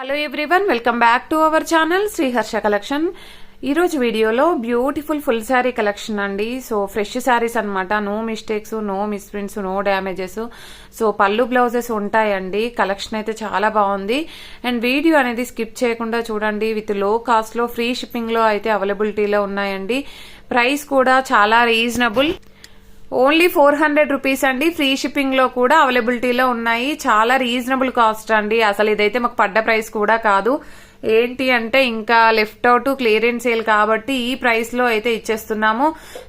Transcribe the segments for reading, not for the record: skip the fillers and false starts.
Hello everyone, welcome back to our channel Sriharsha collection. ఈరోజు వీడియోలో beautiful full sari collection అండి. So fresh saris అనమాట, no mistakes, no misprints, no damages. So పళ్ళు blouses ఉంటాయండి. Collection అయితే చాలా బాగుంది. అండ్ వీడియో అనేది స్కిప్ చేయకుండా చూడండి. విత్ లో కాస్ట్ లో ఫ్రీ షిప్పింగ్ లో అయితే అవైలబిలిటీలో ఉన్నాయండి. ప్రైస్ కూడా చాలా రీజనబుల్, ఓన్లీ 400 రూపీస్ అండి. ఫ్రీ షిప్పింగ్ లో కూడా అవైలబిలిటీలో ఉన్నాయి. చాలా రీజనబుల్ కాస్ట్ అండి. అసలు ఇదైతే మాకు పడ్డ ప్రైస్ కూడా కాదు. ఏంటి అంటే ఇంకా లెఫ్ట్ అవుట్ క్లియరెన్స్ సేల్ కాబట్టి ఈ ప్రైస్ లో అయితే ఇచ్చేస్తున్నాము.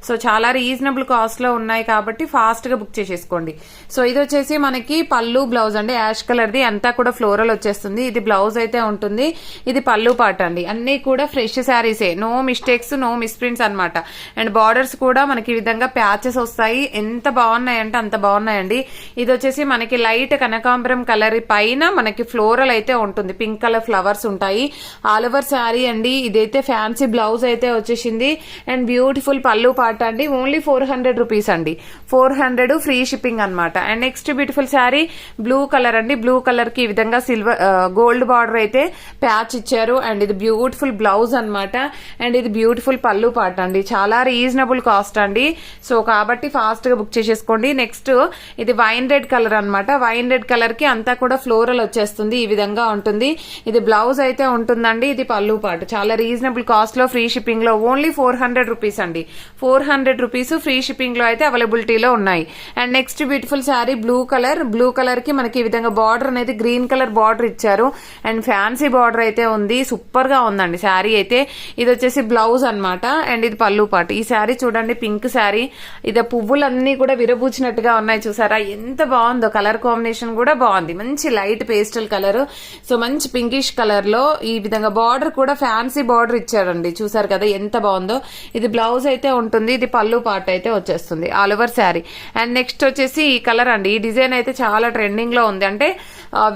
సో చాలా రీజనబుల్ కాస్ట్ లో ఉన్నాయి కాబట్టి ఫాస్ట్ గా బుక్ చేసేసుకోండి. సో ఇది వచ్చేసి మనకి పళ్ళు బ్లౌజ్ అండి, యాష్ కలర్ ది, అంతా కూడా ఫ్లోరల్ వచ్చేస్తుంది. ఇది బ్లౌజ్ అయితే ఉంటుంది. ఇది పళ్ళు పార్ట్ అండి. అన్ని కూడా ఫ్రెష్ శారీసే, నో మిస్టేక్స్, నో మిస్ప్రింట్స్ అనమాట. అండ్ బార్డర్స్ కూడా మనకి ఈ విధంగా ప్యాచెస్ వస్తాయి. ఎంత బాగున్నాయంటే అంత బాగున్నాయండి. ఇది వచ్చేసి మనకి లైట్ కనకాంబరం కలర్ పైన మనకి ఫ్లోరల్ అయితే ఉంటుంది. పింక్ కలర్ ఫ్లవర్స్ ఉంటాయి. ఆల్ ఓవర్ శారీ అండి. ఇదైతే ఫ్యాన్సీ బ్లౌజ్ అయితే వచ్చేసింది. అండ్ బ్యూటిఫుల్ పళ్ళు పార్ట్ అండి. ఓన్లీ 400 రూపీస్ అండి. 400 ఫ్రీ షిప్పింగ్ అనమాట. And next beautiful sari blue colour అండి. బ్లూ కలర్ కి ఈ విధంగా సిల్వర్ గోల్డ్ బార్డర్ అయితే ప్యాచ్ ఇచ్చారు. అండ్ ఇది బ్యూటిఫుల్ బ్లౌజ్ అనమాట. అండ్ ఇది బ్యూటిఫుల్ పళ్ళు పార్ట్ అండి. చాలా రీజనబుల్ కాస్ట్ అండి. సో కాబట్టి ఫాస్ట్ గా బుక్ చేసేసుకోండి. నెక్స్ట్ ఇది వైన్ రెడ్ కలర్ అనమాట. వైన్ రెడ్ కలర్ కి అంతా కూడా ఫ్లోరల్ వచ్చేస్తుంది. ఈ విధంగా ఉంటుంది. ఇది బ్లౌజ్ అయితే ఉంటుందండి. ఇది పళ్ళు పాటు. చాలా రీజనబుల్ కాస్ట్ లో ఫ్రీ షిప్పింగ్ లో ఓన్లీ 400 రూపీస్ అండి. 400 రూపీస్ ఫ్రీ షిప్పింగ్ లో అయితే అవైలబిలిటీలో ఉన్నాయి. And next beautiful sari blue colour. Blue colour కి మనకి ఈ విధంగా బార్డర్ అనేది గ్రీన్ కలర్ బార్డర్ ఇచ్చారు. అండ్ ఫ్యాన్సీ బార్డర్ అయితే ఉంది. సూపర్ గా ఉందండి శారీ అయితే. ఇది వచ్చేసి బ్లౌజ్ అనమాట. అండ్ ఇది పళ్ళు పాటు. ఈ శారీ చూడండి, పింక్ శారీ. ఇది పువ్వులన్నీ కూడా విరబూచినట్టుగా ఉన్నాయి. చూసారా ఎంత బాగుందో. కలర్ కాంబినేషన్ కూడా బాగుంది. మంచి లైట్ పేస్టల్ కలర్. సో మంచి పింకిష్ కలర్ లో ఈ విధంగా బార్డర్ కూడా ఫ్యాన్సీ బార్డర్ ఇచ్చారండి. చూసారు కదా ఎంత బాగుందో. ఇది బ్లౌజ్ అయితే ఉంటుంది. ఇది పళ్ళు పార్ట్ అయితే వచ్చేస్తుంది. All over sari. And next వచ్చేసి ఈ కలర్ అండి. ఈ డిజైన్ అయితే చాలా ట్రెండింగ్ లో ఉంది. అంటే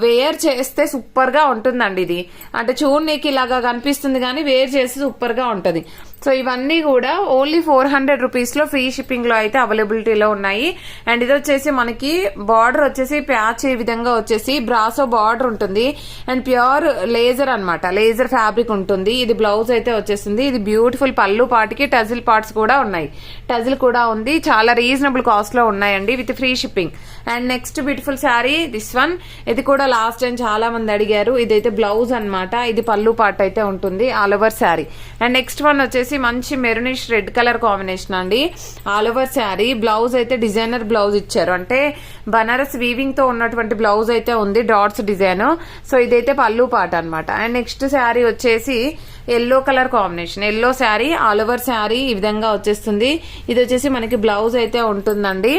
వేర్ చేస్తే సూపర్ గా ఉంటుందండి. ఇది అంటే చూడనీకి ఇలాగా కనిపిస్తుంది కానీ వేర్ చేస్తే సూపర్ గా ఉంటది. సో ఇవన్నీ కూడా ఓన్లీ 400 రూపీస్ లో ఫ్రీ షిప్పింగ్ లో అయితే అవైలబిలిటీలో ఉన్నాయి. అండ్ ఇది వచ్చేసి మనకి బార్డర్ వచ్చేసి ప్యాచ్ ఈ విధంగా వచ్చేసి బ్రాసో బార్డర్ ఉంటుంది. అండ్ ప్యూర్ లేజర్ అనమాట, లేజర్ ఫ్యాబ్రిక్ ఉంటుంది. ఇది బ్లౌజ్ అయితే వచ్చేసింది. ఇది బ్యూటిఫుల్ పళ్ళు పాటికి టజిల్ పార్ట్స్ కూడా ఉన్నాయి. టజిల్ కూడా ఉంది. చాలా రీజనబుల్ కాస్ట్ లో ఉన్నాయండి with free shipping. And next beautiful sari this one. ఇది కూడా లాస్ట్ టైం చాలా మంది అడిగారు. ఇదైతే బ్లౌజ్ అనమాట. ఇది పళ్ళు పార్ట్ అయితే ఉంటుంది. All over sari. And next one వచ్చేసి మంచి మెరూనిష్ రెడ్ కలర్ కాంబినేషన్ అండి. All over sari. బ్లౌజ్ అయితే డిజైనర్ బ్లౌజ్ ఇచ్చారు. అంటే బనారస్ వీవింగ్ తో ఉన్నటువంటి బ్లౌజ్ అయితే ఉంది. Dots design. సో ఇదైతే పళ్ళు పార్ట్ అనమాట. అండ్ నెక్స్ట్ శారీ వచ్చేసి yellow colour combination. Yellow sari. All over sari ఈ విధంగా వచ్చేస్తుంది. ఇది వచ్చేసి మనకి బ్లౌజ్ అయితే ఉంటుందండి.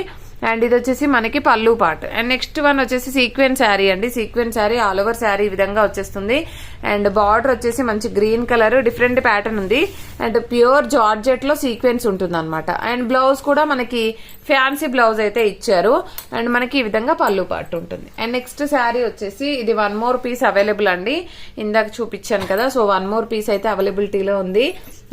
అండ్ ఇది వచ్చేసి మనకి పళ్ళు పార్ట్. అండ్ నెక్స్ట్ వన్ వచ్చేసి సీక్వెన్స్ శారీ అండి. Sequence sari all over sari ఈ విధంగా వచ్చేస్తుంది. అండ్ బార్డర్ వచ్చేసి మంచి గ్రీన్ కలర్, డిఫరెంట్ ప్యాటర్న్ ఉంది. అండ్ ప్యూర్ జార్జెట్ లో సీక్వెన్స్ ఉంటుంది అనమాట. అండ్ బ్లౌజ్ కూడా మనకి ఫ్యాన్సీ బ్లౌజ్ అయితే ఇచ్చారు. అండ్ మనకి ఈ విధంగా పళ్ళు పార్ట్ ఉంటుంది. అండ్ నెక్స్ట్ శారీ వచ్చేసి ఇది 1 మోర్ పీస్ అవైలబుల్ అండి. ఇందాక చూపించాను కదా. సో 1 మోర్ పీస్ అయితే అవైలబిలిటీలో ఉంది.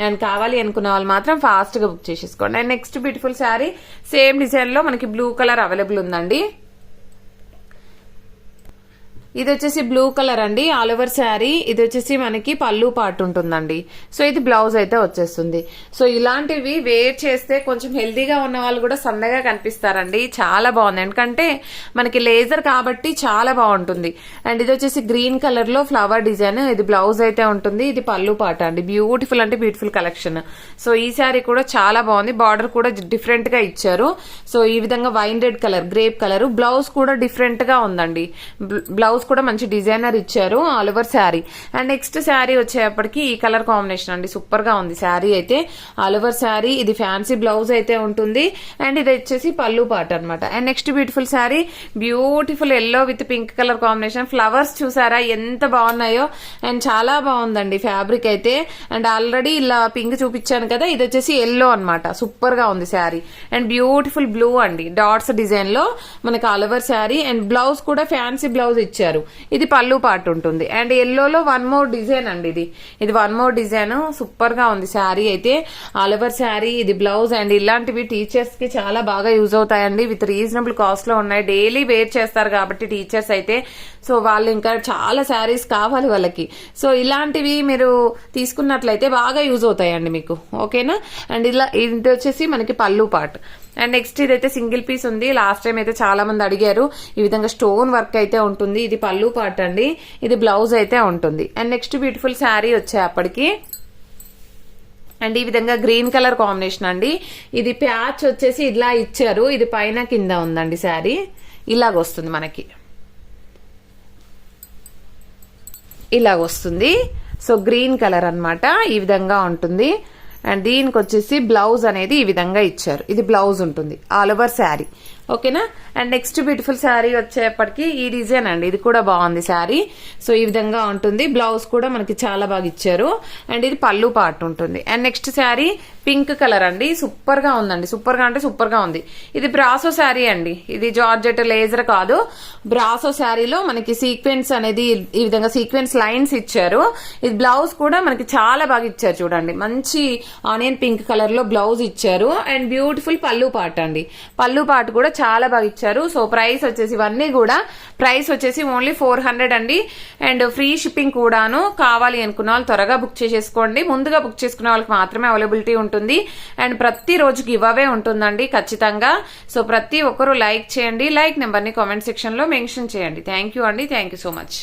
అండ్ కావాలి అనుకున్న వాళ్ళు మాత్రం ఫాస్ట్ గా బుక్ చేసేసుకోండి. And next beautiful sari same design లో మనకి బ్లూ కలర్ అవైలబుల్ ఉందండి. ఇది వచ్చేసి బ్లూ కలర్ అండి. All over sari. ఇది వచ్చేసి మనకి పళ్ళు పార్ట్ ఉంటుందండి. సో ఇది బ్లౌజ్ అయితే వచ్చేస్తుంది. సో ఇలాంటివి వేర్ చేస్తే కొంచెం హెల్దీగా ఉన్న వాళ్ళు కూడా సన్నగా కనిపిస్తారండి. చాలా బాగుంది. ఎందుకంటే మనకి లేజర్ కాబట్టి చాలా బాగుంటుంది. అండ్ ఇది వచ్చేసి గ్రీన్ కలర్ లో ఫ్లవర్ డిజైన్. ఇది బ్లౌజ్ అయితే ఉంటుంది. ఇది పళ్ళు పార్ట్ అండి. బ్యూటిఫుల్ అంటే బ్యూటిఫుల్ కలెక్షన్. సో ఈ శారీ కూడా చాలా బాగుంది. బార్డర్ కూడా డిఫరెంట్ గా ఇచ్చారు. సో ఈ విధంగా wine red colour, grape colour. Blouse కూడా డిఫరెంట్ గా ఉందండి. బ్లౌజ్ కూడా మంచి డిజైనర్ ఇచ్చారు. All over sari. And next sari వచ్చేప్పటికి ఈ కలర్ కాంబినేషన్ అండి. సూపర్ గా ఉంది శారీ అయితే. All over sari. ఇది ఫ్యాన్సీ బ్లౌజ్ అయితే ఉంటుంది. అండ్ ఇది వచ్చేసి పళ్ళు పార్ట్ అనమాట. And next beautiful sari beautiful yellow with pink colour combination. Flowers చూసారా ఎంత బాగున్నాయో. అండ్ చాలా బాగుందండి ఫ్యాబ్రిక్ అయితే. అండ్ ఆల్రెడీ ఇలా పింక్ చూపించాను కదా. ఇది వచ్చేసి ఎల్లో అనమాట. సూపర్ గా ఉంది శారీ. అండ్ బ్యూటిఫుల్ బ్లూ అండి. డాట్స్ డిజైన్ లో మనకి all over sari. And blouse కూడా ఫ్యాన్సీ బ్లౌజ్ ఇచ్చారు. ఇచ్చారు. ఇది పళ్ళు పార్ట్ ఉంటుంది. అండ్ ఎల్లోలో వన్ మోర్ డిజైన్ అండి. ఇది వన్ మోర్ డిజైన్. సూపర్ గా ఉంది శారీ అయితే. ఆల్ ఓవర్ శారీ, ఇది బ్లౌజ్. అండ్ ఇలాంటివి టీచర్స్ కి చాలా బాగా యూజ్ అవుతాయండి. విత్ రీజనబుల్ కాస్ట్ లో ఉన్నాయి. డైలీ వేర్ చేస్తారు కాబట్టి టీచర్స్ అయితే. సో వాళ్ళు ఇంకా చాలా శారీస్ కావాలి వాళ్ళకి. సో ఇలాంటివి మీరు తీసుకున్నట్లయితే బాగా యూజ్ అవుతాయండి మీకు. ఓకేనా. అండ్ ఇలా ఇది వచ్చేసి మనకి పళ్ళు పార్ట్. అండ్ నెక్స్ట్ ఇదైతే సింగిల్ పీస్ ఉంది. లాస్ట్ టైం అయితే చాలా మంది అడిగారు. ఈ విధంగా స్టోన్ వర్క్ అయితే ఉంటుంది. ఇది పళ్ళు పార్ట్ అండి. ఇది బ్లౌజ్ అయితే ఉంటుంది. అండ్ నెక్స్ట్ బ్యూటిఫుల్ శారీ వచ్చాయి అప్పటికి. అండ్ ఈ విధంగా గ్రీన్ కలర్ కాంబినేషన్ అండి. ఇది ప్యాచ్ వచ్చేసి ఇలా ఇచ్చారు. ఇది పైన కింద ఉందండి శారీ. ఇలాగొస్తుంది మనకి, ఇలాగొస్తుంది. సో గ్రీన్ కలర్ అన్నమాట. ఈ విధంగా ఉంటుంది. అండ్ దీనికి వచ్చేసి బ్లౌజ్ అనేది ఈ విధంగా ఇచ్చారు. ఇది బ్లౌజ్ ఉంటుంది ఆల్ ఓవర్ శారీ. ఓకేనా. అండ్ నెక్స్ట్ బ్యూటిఫుల్ శారీ వచ్చేప్పటికి ఈ డిజైన్ అండి. ఇది కూడా బాగుంది శారీ. సో ఈ విధంగా ఉంటుంది. బ్లౌజ్ కూడా మనకి చాలా బాగా ఇచ్చారు. అండ్ ఇది పళ్ళు పార్ట్ ఉంటుంది. And next sari pink colour అండి. సూపర్ గా ఉందండి. సూపర్ గా అంటే సూపర్ గా ఉంది. ఇది బ్రాసో శారీ అండి. ఇది జార్జెట్ లేజర్ కాదు, బ్రాసో శారీలో మనకి సీక్వెన్స్ అనేది ఈ విధంగా సీక్వెన్స్ లైన్స్ ఇచ్చారు. ఇది బ్లౌజ్ కూడా మనకి చాలా బాగా ఇచ్చారు. చూడండి, మంచి ఆనియన్ పింక్ కలర్ లో బ్లౌజ్ ఇచ్చారు. అండ్ బ్యూటిఫుల్ పళ్ళు పార్ట్ అండి. పళ్ళు పార్ట్ కూడా చాలా బాగా ఇచ్చారు. సో ప్రైస్ వచ్చేసి ఇవన్నీ కూడా ప్రైస్ వచ్చేసి ఓన్లీ 400 అండి. అండ్ ఫ్రీ షిప్పింగ్ కూడాను. కావాలి అనుకున్న వాళ్ళు త్వరగా బుక్ చేసేసుకోండి. ముందుగా బుక్ చేసుకున్న వాళ్ళకి మాత్రమే అవైలబిలిటీ ఉంటుంది. అండ్ ప్రతి రోజు గివ్ అవే ఉంటుందండి ఖచ్చితంగా. సో ప్రతి ఒక్కరూ లైక్ చేయండి. లైక్ నెంబర్ ని కామెంట్ సెక్షన్ లో మెన్షన్ చేయండి. థ్యాంక్ యూ అండి. Thank you so much.